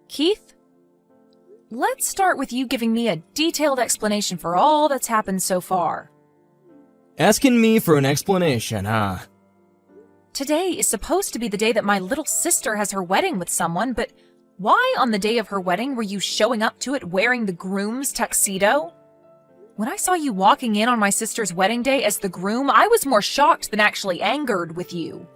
Keith, let's start with you giving me a detailed explanation for all that's happened so far. Asking me for an explanation, huh? Today is supposed to be the day that my little sister has her wedding with someone, but why on the day of her wedding were you showing up to it wearing the groom's tuxedo? When I saw you walking in on my sister's wedding day as the groom, I was more shocked than actually angered with you.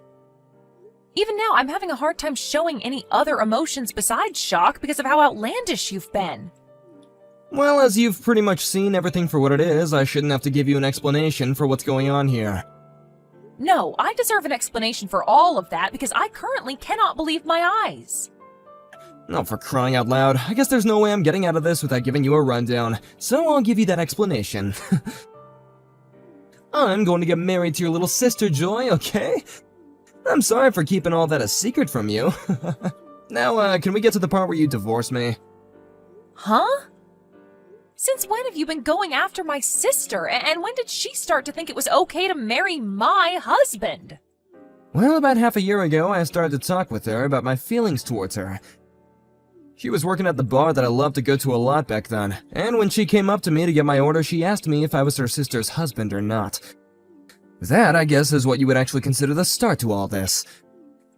Even now, I'm having a hard time showing any other emotions besides shock because of how outlandish you've been. Well, as you've pretty much seen everything for what it is, I shouldn't have to give you an explanation for what's going on here. No, I deserve an explanation for all of that because I currently cannot believe my eyes. Oh, for crying out loud, I guess there's no way I'm getting out of this without giving you a rundown, so I'll give you that explanation. I'm going to get married to your little sister, Joy, okay? I'm sorry for keeping all that a secret from you. Now, can we get to the part where you divorce me? Huh? Since when have you been going after my sister, and when did she start to think it was okay to marry my husband? Well, about half a year ago, I started to talk with her about my feelings towards her. She was working at the bar that I loved to go to a lot back then, and when she came up to me to get my order, she asked me if I was her sister's husband or not. That, I guess, is what you would actually consider the start to all this.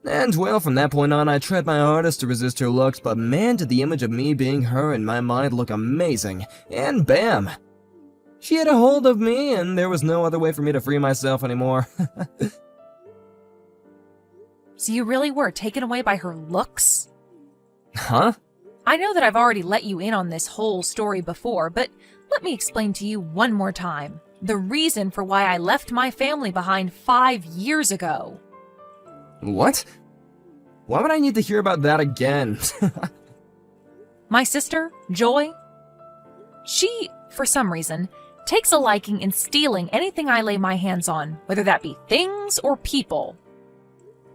And, well, from that point on, I tried my hardest to resist her looks, but man, did the image of me being her in my mind look amazing. And bam! She had a hold of me, and there was no other way for me to free myself anymore. So you really were taken away by her looks? Huh? I know that I've already let you in on this whole story before, but let me explain to you one more time. The reason for why I left my family behind 5 years ago. What? Why would I need to hear about that again? My sister, Joy, she, for some reason, takes a liking in stealing anything I lay my hands on, whether that be things or people.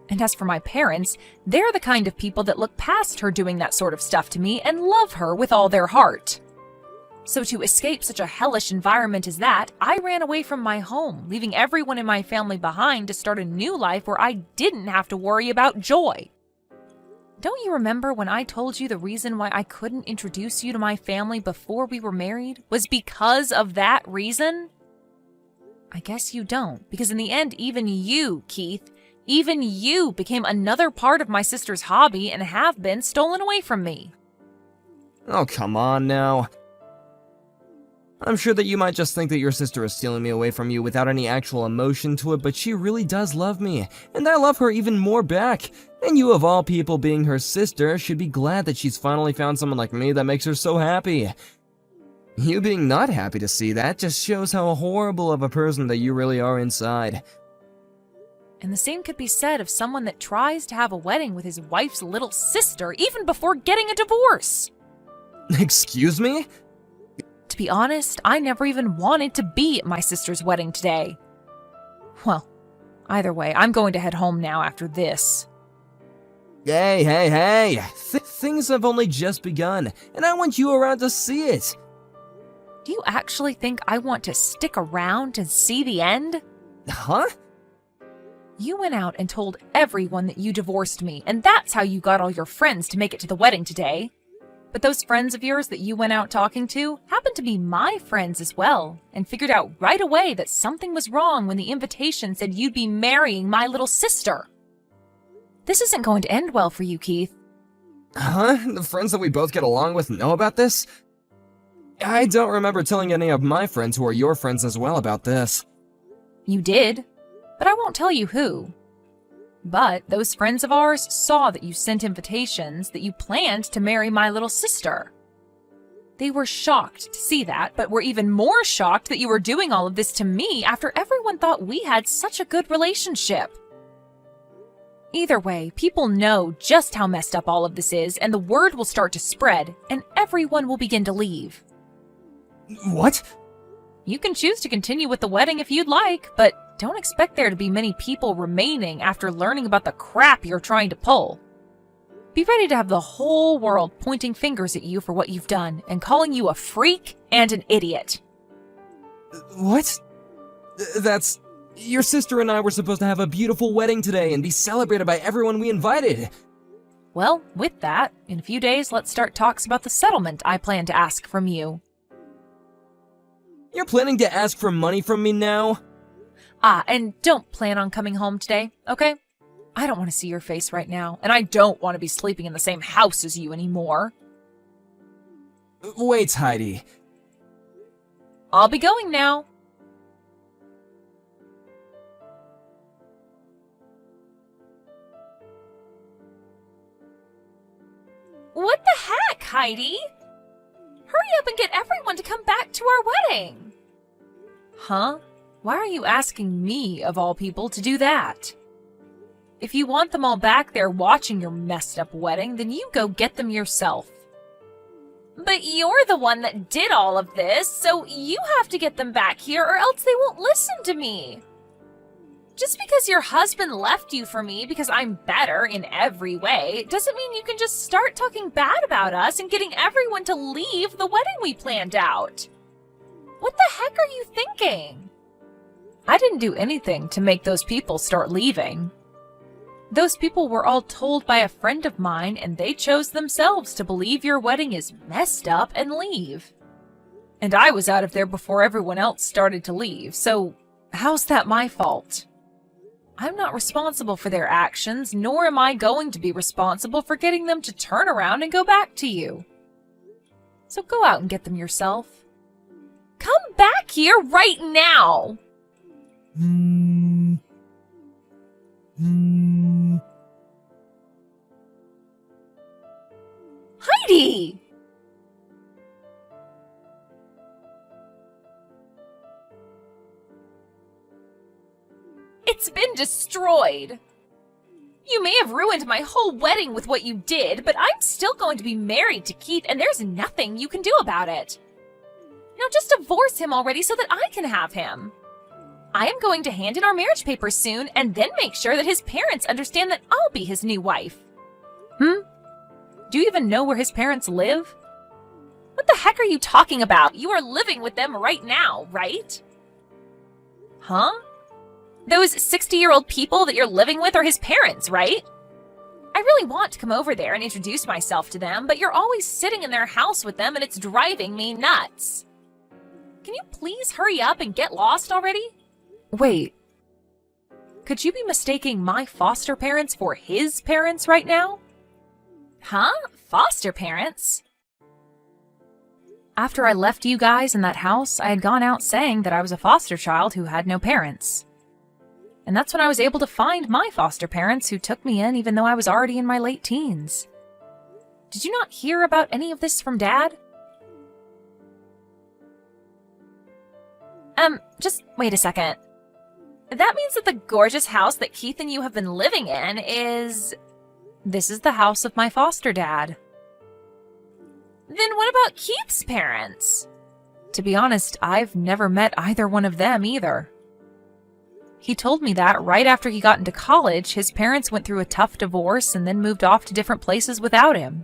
And as for my parents, they're the kind of people that look past her doing that sort of stuff to me and love her with all their heart. So to escape such a hellish environment as that, I ran away from my home, leaving everyone in my family behind to start a new life where I didn't have to worry about Joy. Don't you remember when I told you the reason why I couldn't introduce you to my family before we were married was because of that reason? I guess you don't, because in the end, even you, Keith, even you became another part of my sister's hobby and have been stolen away from me. Oh, come on now. I'm sure that you might just think that your sister is stealing me away from you without any actual emotion to it, but she really does love me, and I love her even more back. And you, of all people, being her sister, should be glad that she's finally found someone like me that makes her so happy. You being not happy to see that just shows how horrible of a person that you really are inside. And the same could be said of someone that tries to have a wedding with his wife's little sister even before getting a divorce. Excuse me? To be honest, I never even wanted to be at my sister's wedding today. Well, either way, I'm going to head home now after this. Hey. Things have only just begun, and I want you around to see it. Do you actually think I want to stick around and see the end? Huh? You went out and told everyone that you divorced me, and that's how you got all your friends to make it to the wedding today. But those friends of yours that you went out talking to happened to be my friends as well, and figured out right away that something was wrong when the invitation said you'd be marrying my little sister. This isn't going to end well for you, Keith. Huh? The friends that we both get along with know about this? I don't remember telling any of my friends who are your friends as well about this. You did, but I won't tell you who. But those friends of ours saw that you sent invitations that you planned to marry my little sister. They were shocked to see that, but were even more shocked that you were doing all of this to me after everyone thought we had such a good relationship. Either way, people know just how messed up all of this is, and the word will start to spread, and everyone will begin to leave. What? You can choose to continue with the wedding if you'd like, but don't expect there to be many people remaining after learning about the crap you're trying to pull. Be ready to have the whole world pointing fingers at you for what you've done and calling you a freak and an idiot. What? That's... Your sister and I were supposed to have a beautiful wedding today and be celebrated by everyone we invited. Well, with that, in a few days, let's start talks about the settlement I plan to ask from you. You're planning to ask for money from me now? And don't plan on coming home today, okay? I don't want to see your face right now, and I don't want to be sleeping in the same house as you anymore. Wait, Heidi. I'll be going now. What the heck, Heidi? Hurry up and get everyone to come back to our wedding. Huh? Why are you asking me, of all people, to do that? If you want them all back there watching your messed up wedding, then you go get them yourself. But you're the one that did all of this, so you have to get them back here or else they won't listen to me. Just because your husband left you for me because I'm better in every way doesn't mean you can just start talking bad about us and getting everyone to leave the wedding we planned out. What the heck are you thinking? I didn't do anything to make those people start leaving. Those people were all told by a friend of mine, and they chose themselves to believe your wedding is messed up and leave. And I was out of there before everyone else started to leave, so how's that my fault? I'm not responsible for their actions, nor am I going to be responsible for getting them to turn around and go back to you. So go out and get them yourself. Come back here right now! Heidi! It's been destroyed. You may have ruined my whole wedding with what you did, but I'm still going to be married to Keith, and there's nothing you can do about it. Now just divorce him already so that I can have him. I am going to hand in our marriage papers soon, and then make sure that his parents understand that I'll be his new wife. Do you even know where his parents live? What the heck are you talking about? You are living with them right now, right? Huh? Those 60-year-old people that you're living with are his parents, right? I really want to come over there and introduce myself to them, but you're always sitting in their house with them and it's driving me nuts. Can you please hurry up and get lost already? Wait. Could you be mistaking my foster parents for his parents right now? Huh? Foster parents? After I left you guys in that house, I had gone out saying that I was a foster child who had no parents. And that's when I was able to find my foster parents who took me in even though I was already in my late teens. Did you not hear about any of this from Dad? Just wait a second. That means that the gorgeous house that Keith and you have been living in is... This is the house of my foster dad. Then what about Keith's parents? To be honest, I've never met either one of them either. He told me that right after he got into college, his parents went through a tough divorce and then moved off to different places without him.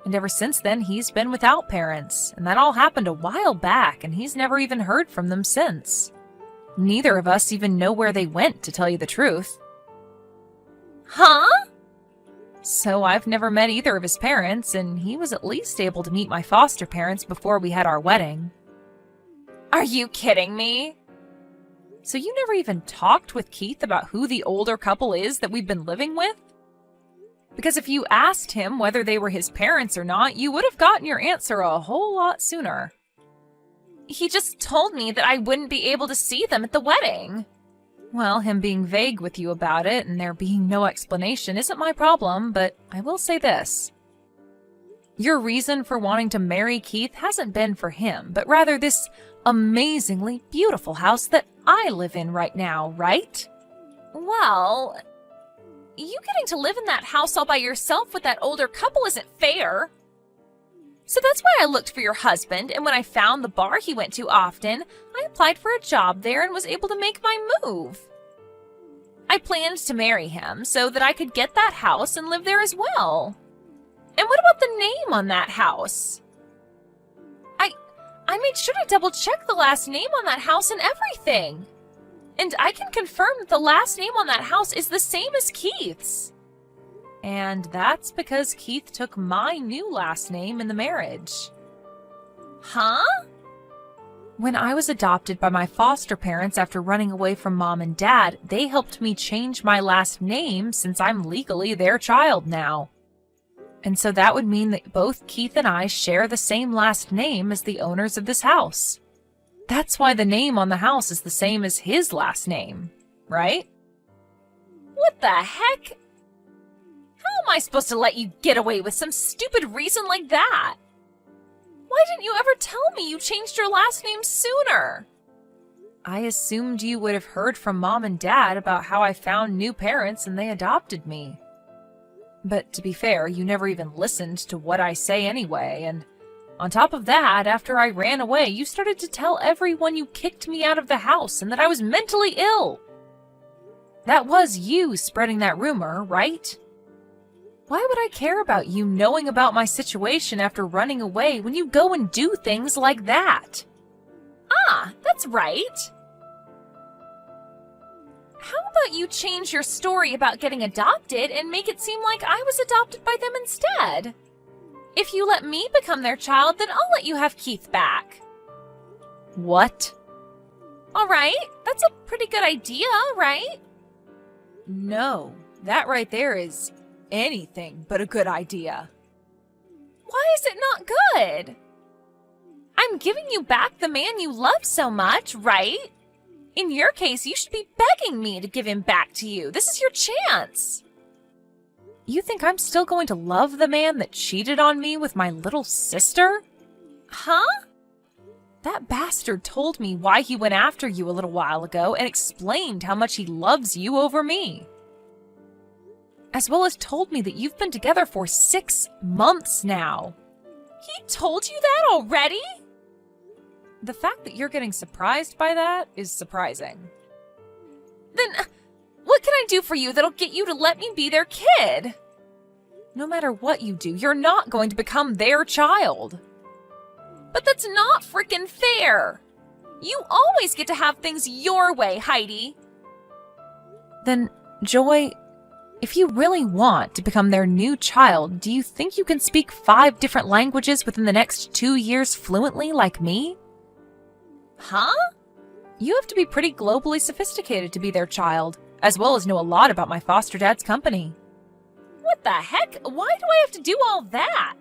And ever since then, he's been without parents, and that all happened a while back, and he's never even heard from them since. Neither of us even know where they went, to tell you the truth. Huh? So I've never met either of his parents, and he was at least able to meet my foster parents before we had our wedding. Are you kidding me? So you never even talked with Keith about who the older couple is that we've been living with? Because if you asked him whether they were his parents or not, you would have gotten your answer a whole lot sooner. He just told me that I wouldn't be able to see them at the wedding. Well, him being vague with you about it and there being no explanation isn't my problem, but I will say this. Your reason for wanting to marry Keith hasn't been for him, but rather this amazingly beautiful house that I live in right now, right? Well, you getting to live in that house all by yourself with that older couple isn't fair. So that's why I looked for your husband, and when I found the bar he went to often, I applied for a job there and was able to make my move. I planned to marry him so that I could get that house and live there as well. And what about the name on that house? I made sure to double check the last name on that house and everything. And I can confirm that the last name on that house is the same as Keith's. And that's because Keith took my new last name in the marriage. Huh? When I was adopted by my foster parents after running away from mom and dad, they helped me change my last name since I'm legally their child now. And so that would mean that both Keith and I share the same last name as the owners of this house. That's why the name on the house is the same as his last name, right? What the heck? How am I supposed to let you get away with some stupid reason like that? Why didn't you ever tell me you changed your last name sooner? I assumed you would have heard from mom and dad about how I found new parents and they adopted me. But to be fair, you never even listened to what I say anyway, and on top of that, after I ran away, you started to tell everyone you kicked me out of the house and that I was mentally ill. That was you spreading that rumor, right? Why would I care about you knowing about my situation after running away when you go and do things like that? Ah, that's right. How about you change your story about getting adopted and make it seem like I was adopted by them instead? If you let me become their child, then I'll let you have Keith back. What? All right, that's a pretty good idea, right? No, that right there is anything but a good idea. Why is it not good? I'm giving you back the man you love so much, right? In your case, you should be begging me to give him back to you. This is your chance. You think I'm still going to love the man that cheated on me with my little sister? Huh? That bastard told me why he went after you a little while ago and explained how much he loves you over me. As well as told me that you've been together for 6 months now. He told you that already? The fact that you're getting surprised by that is surprising. Then, what can I do for you that'll get you to let me be their kid? No matter what you do, you're not going to become their child. But that's not frickin' fair. You always get to have things your way, Heidi. Then, Joy, if you really want to become their new child, do you think you can speak 5 different languages within the next 2 years fluently like me? Huh? You have to be pretty globally sophisticated to be their child, as well as know a lot about my foster dad's company. What the heck? Why do I have to do all that?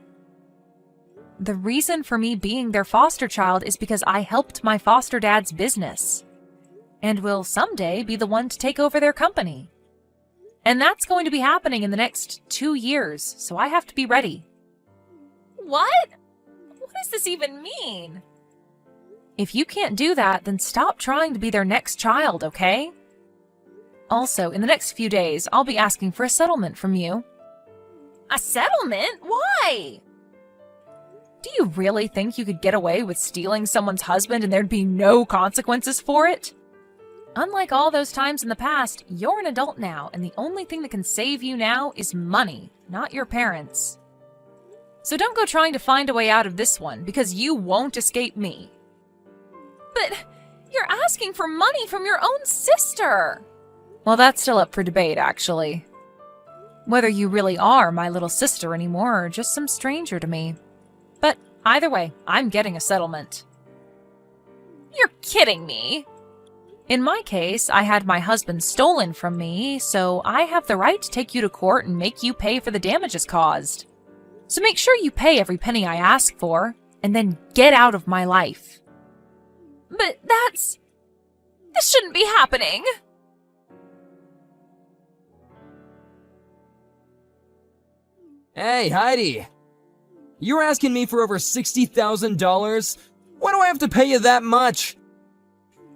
The reason for me being their foster child is because I helped my foster dad's business, and will someday be the one to take over their company. And that's going to be happening in the next 2 years, so I have to be ready. What? What does this even mean? If you can't do that, then stop trying to be their next child, okay? Also, in the next few days, I'll be asking for a settlement from you. A settlement? Why? Do you really think you could get away with stealing someone's husband and there'd be no consequences for it? Unlike all those times in the past, you're an adult now, and the only thing that can save you now is money, not your parents. So don't go trying to find a way out of this one, because you won't escape me. But you're asking for money from your own sister! Well, that's still up for debate, actually. Whether you really are my little sister anymore or just some stranger to me. But either way, I'm getting a settlement. You're kidding me! In my case, I had my husband stolen from me, so I have the right to take you to court and make you pay for the damages caused. So make sure you pay every penny I ask for, and then get out of my life. But this shouldn't be happening! Hey, Heidi! You're asking me for over $60,000? Why do I have to pay you that much?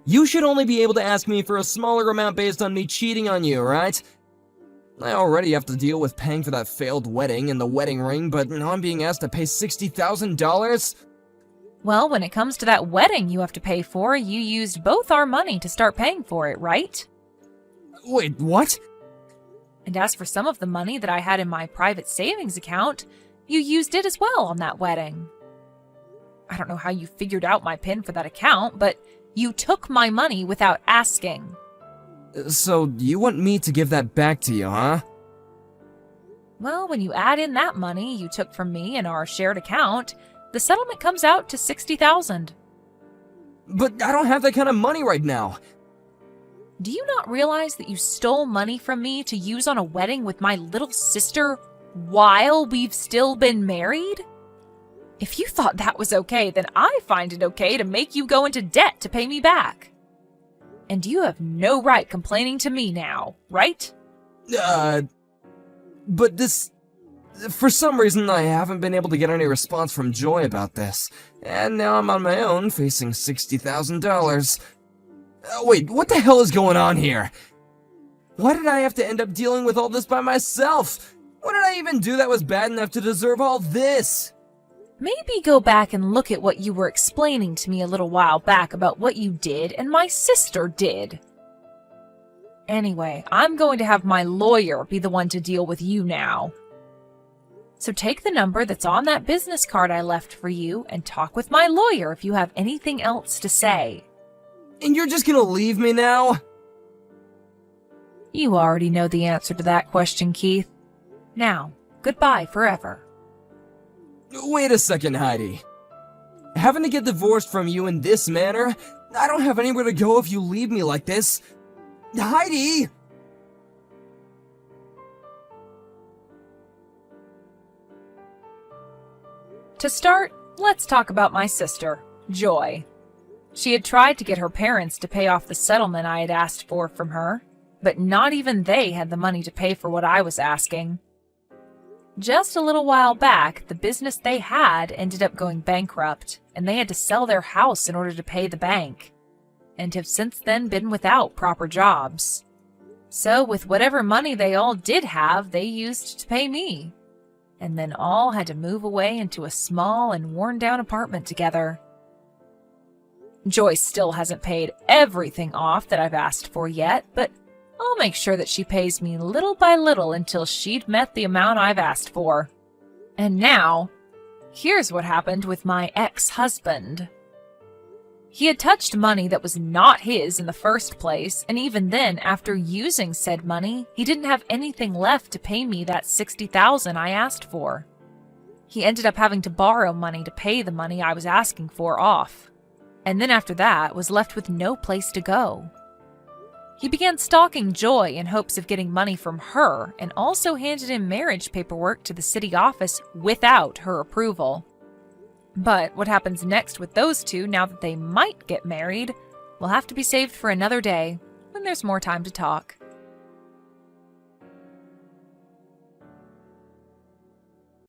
You should only be able to ask me for a smaller amount based on me cheating on you, right? I already have to deal with paying for that failed wedding and the wedding ring, but now I'm being asked to pay $60,000? Well, when it comes to that wedding you have to pay for, you used both our money to start paying for it, right? Wait, what? And as for some of the money that I had in my private savings account, you used it as well on that wedding. I don't know how you figured out my PIN for that account, but you took my money without asking. So, you want me to give that back to you, huh? Well, when you add in that money you took from me in our shared account, the settlement comes out to $60,000. But I don't have that kind of money right now. Do you not realize that you stole money from me to use on a wedding with my little sister while we've still been married? If you thought that was okay, then I find it okay to make you go into debt to pay me back. And you have no right complaining to me now, right? But this... For some reason, I haven't been able to get any response from Joy about this. And now I'm on my own, facing $60,000. Wait, what the hell is going on here? Why did I have to end up dealing with all this by myself? What did I even do that was bad enough to deserve all this? Maybe go back and look at what you were explaining to me a little while back about what you did and my sister did. Anyway, I'm going to have my lawyer be the one to deal with you now. So take the number that's on that business card I left for you and talk with my lawyer if you have anything else to say. And you're just gonna leave me now? You already know the answer to that question, Keith. Now, goodbye forever. Wait a second, Heidi. Having to get divorced from you in this manner? I don't have anywhere to go if you leave me like this. Heidi! To start, let's talk about my sister, Joy. She had tried to get her parents to pay off the settlement I had asked for from her, but not even they had the money to pay for what I was asking. Just a little while back, the business they had ended up going bankrupt, and they had to sell their house in order to pay the bank, and have since then been without proper jobs. So with whatever money they all did have, they used to pay me, and then all had to move away into a small and worn-down apartment together. Joyce still hasn't paid everything off that I've asked for yet, but I'll make sure that she pays me little by little until she'd met the amount I've asked for. And now, here's what happened with my ex-husband. He had touched money that was not his in the first place, and even then, after using said money, he didn't have anything left to pay me that $60,000 I asked for. He ended up having to borrow money to pay the money I was asking for off, and then after that was left with no place to go. He began stalking Joy in hopes of getting money from her, and also handed in marriage paperwork to the city office without her approval. But what happens next with those two now that they might get married will have to be saved for another day, when there's more time to talk.